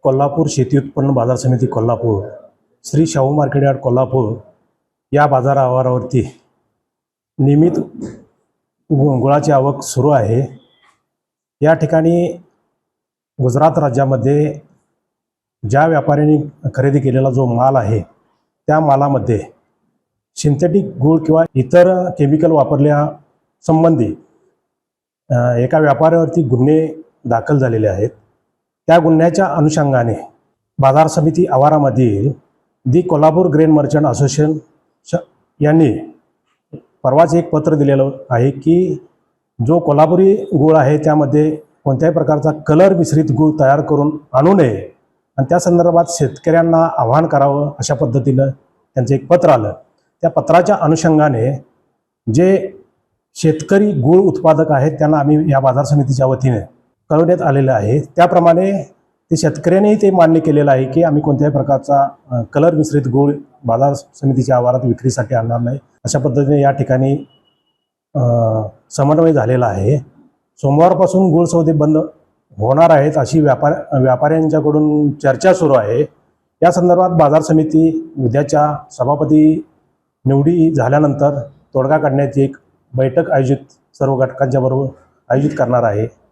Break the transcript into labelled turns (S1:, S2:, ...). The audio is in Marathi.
S1: कोल्हापूर शेती उत्पन्न बाजार समिती कोल्हापूर, श्री शाहू मार्केट यार्ड कोल्हापूर या बाजार आवारावरती नियमित गुळाची आवक सुरू आहे। या ठिकाणी गुजरात राज्यामध्ये ज्या व्यापाऱ्यांनी खरेदी केलेला जो माल आहे त्या मालामध्ये सिंथेटिक गूळ किंवा इतर केमिकल वापरल्या संबंधी एका व्यापाऱ्यावरती गुन्हे दाखल झालेले आहेत। त्या गुन्ह्याच्या अनुषंगाने बाजार समिती आवारामधील दी कोल्हापूर ग्रेन मर्चंट असोसिएशन यांनी परवाच एक पत्र दिलेलं आहे की जो कोल्हापुरी गूळ आहे त्यामध्ये कोणत्याही प्रकारचा कलर मिश्रित गूळ तयार करून आणू नये आणि त्या संदर्भात शेतकऱ्यांना आवाहन करावं अशा पद्धतीनं त्यांचं एक पत्र आलं। त्या पत्राच्या अनुषंगाने जे शेतकरी गूळ उत्पादक आहेत त्यांना आम्ही या बाजार समितीच्या वतीने कळवण्यात आलेलं आहे। त्याप्रमाणे ते शेतकऱ्यांनी ते मान्य केलेलं आहे की आम्ही कोणत्याही प्रकारचा कलर मिश्रित गूळ बाजार समितीच्या आवारात विक्रीसाठी आणणार नाही अशा पद्धतीने या ठिकाणी समन्वय झालेला आहे। सोमवारपासून गूळ सौदे बंद होणार आहेत अशी व्यापाऱ्यांच्याकडून चर्चा सुरू आहे। या संदर्भात बाजार समिती उद्याच्या सभापती निवडी झाल्यानंतर तोडगा काढण्याची एक बैठक सर्व घटकांच्या बरोबर आयोजित करणार आहे।